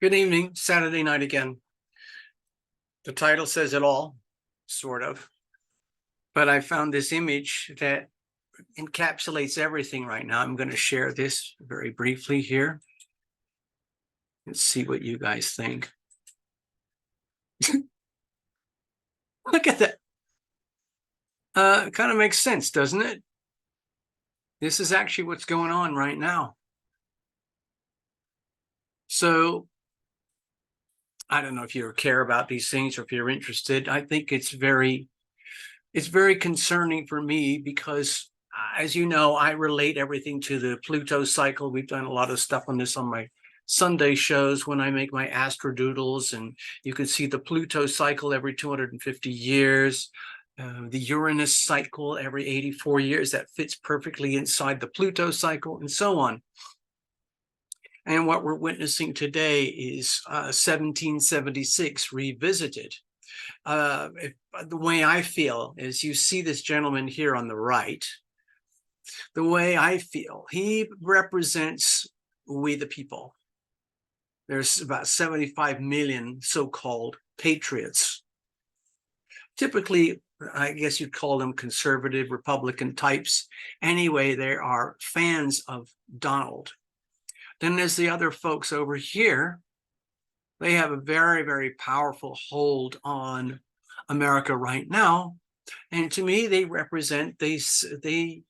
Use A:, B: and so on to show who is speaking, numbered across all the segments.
A: Good evening, Saturday night again. The title says it all, sort of. But I found this image that encapsulates everything right now. I'm going to share this very briefly here. Let's see what you guys think. Look at that. It kind of makes sense, doesn't it? This is actually what's going on right now. So I don't know if you care about these things or if you're interested. I think it's very concerning for me because, as you know, I relate everything to the Pluto cycle. We've done a lot of stuff on this on my Sunday shows when I make my astrodoodles, and you can see the Pluto cycle every 250 years, the Uranus cycle every 84 years. That fits perfectly inside the Pluto cycle, and so on. And what we're witnessing today is 1776 revisited. The way I feel is, you see this gentleman here on the right. The way I feel, he represents we the people. There's about 75 million so-called patriots. Typically, I guess you'd call them conservative Republican types. Anyway, they are fans of Donald. Then there's the other folks over here. They have a very, very powerful hold on America right now. And to me, they represent, that's the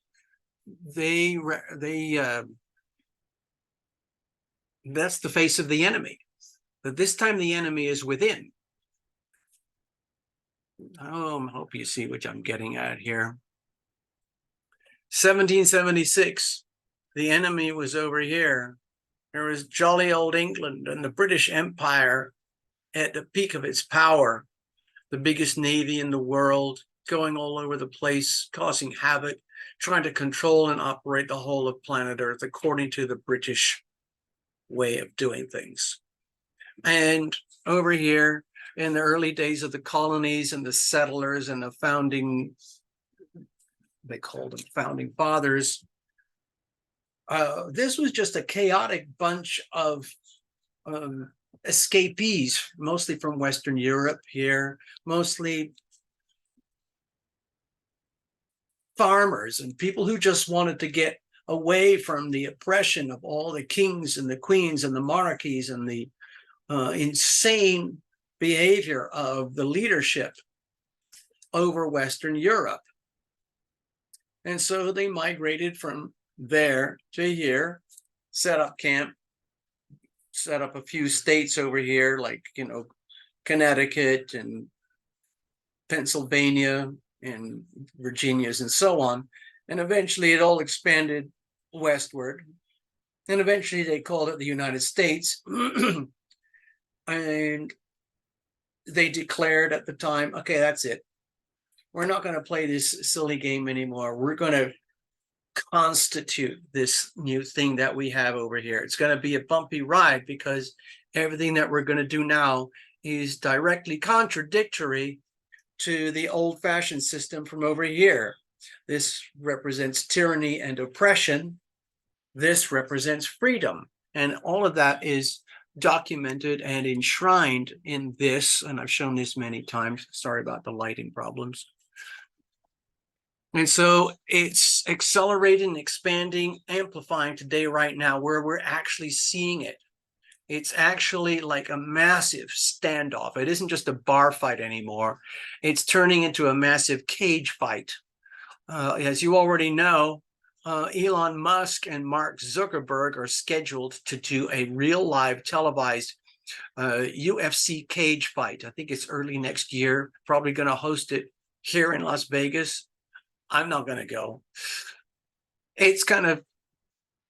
A: face of the enemy. But this time the enemy is within. I hope you see what I'm getting at here. 1776, the enemy was over here. There was jolly old England and the British Empire at the peak of its power, the biggest navy in the world, going all over the place, causing havoc, trying to control and operate the whole of planet Earth according to the British way of doing things. And over here, in the early days of the colonies and the settlers and the founding, they called them founding fathers, this was just a chaotic bunch of escapees, mostly from Western Europe here, mostly farmers and people who just wanted to get away from the oppression of all the kings and the queens and the monarchies and the insane behavior of the leadership over Western Europe. And so they migrated from there to here, set up camp, set up a few states over here, like, you know, Connecticut and Pennsylvania and Virginia's and so on. And eventually it all expanded westward. And eventually they called it the United States. And they declared at the time, okay, that's it. We're not going to play this silly game anymore. We're going to constitute this new thing that we have over here. It's going to be a bumpy ride because everything that we're going to do now is directly contradictory to the old-fashioned system from over here. This represents tyranny and oppression. This represents freedom. And all of that is documented and enshrined in this, and I've shown this many times. Sorry about the lighting problems. And so it's accelerating, expanding, amplifying today, right now, where we're actually seeing it. It's actually like a massive standoff. It isn't just a bar fight anymore. It's turning into a massive cage fight. As you already know, Elon Musk and Mark Zuckerberg are scheduled to do a real live televised UFC cage fight. I think it's early next year, probably going to host it here in Las Vegas. I'm not going to go. It's kind of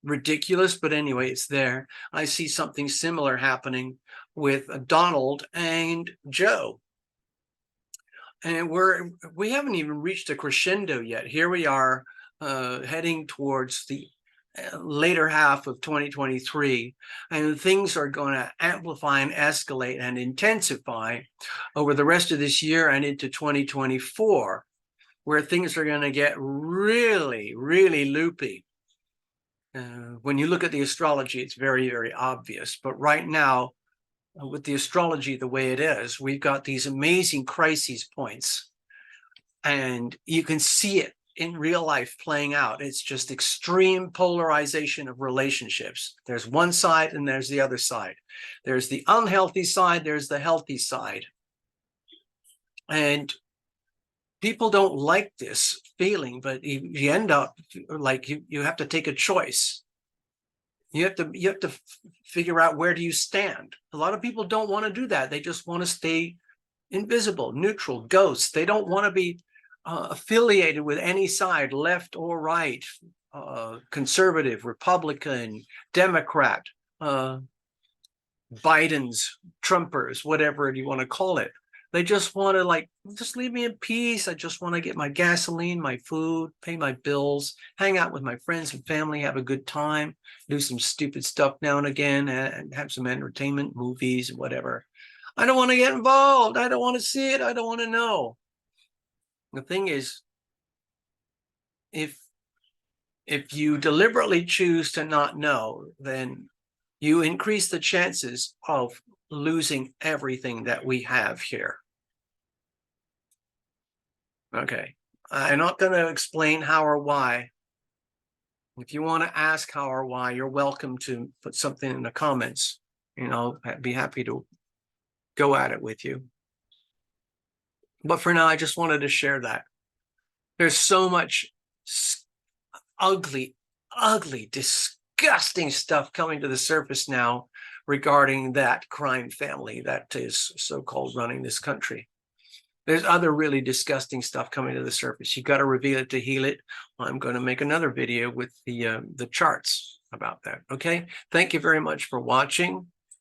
A: ridiculous, but anyway, it's there. I see something similar happening with Donald and Joe. And we haven't even reached a crescendo yet. Here we are heading towards the later half of 2023, and things are going to amplify and escalate and intensify over the rest of this year and into 2024, where things are going to get really, really loopy. When you look at the astrology, it's very, very obvious. But right now, with the astrology the way it is, we've got these amazing crises points, and you can see it in real life playing out. It's just extreme polarization of relationships. There's one side and there's the other side. There's the unhealthy side, there's the healthy side. And people don't like this feeling, but you end up like you have to take a choice. You have to figure out, where do you stand? A lot of people don't want to do that. They just want to stay invisible, neutral, ghosts. They don't want to be affiliated with any side, left or right, conservative, Republican, Democrat, Biden's, Trumpers, whatever you want to call it. They just want to, like, just leave me in peace. I just want to get my gasoline, my food, pay my bills, hang out with my friends and family, have a good time, do some stupid stuff now and again, and have some entertainment, movies, whatever. I don't want to get involved. I don't want to see it. I don't want to know. The thing is, if you deliberately choose to not know, then you increase the chances of losing everything that we have here. Okay, I'm not going to explain how or why. If you want to ask how or why, you're welcome to put something in the comments. You know, I'd be happy to go at it with you. But for now, I just wanted to share that. There's so much ugly, disgusting stuff coming to the surface now regarding that crime family that is so-called running this country. There's other really disgusting stuff coming to the surface. You got to reveal it to heal it. I'm going to make another video with the charts about that. Okay. Thank you very much for watching.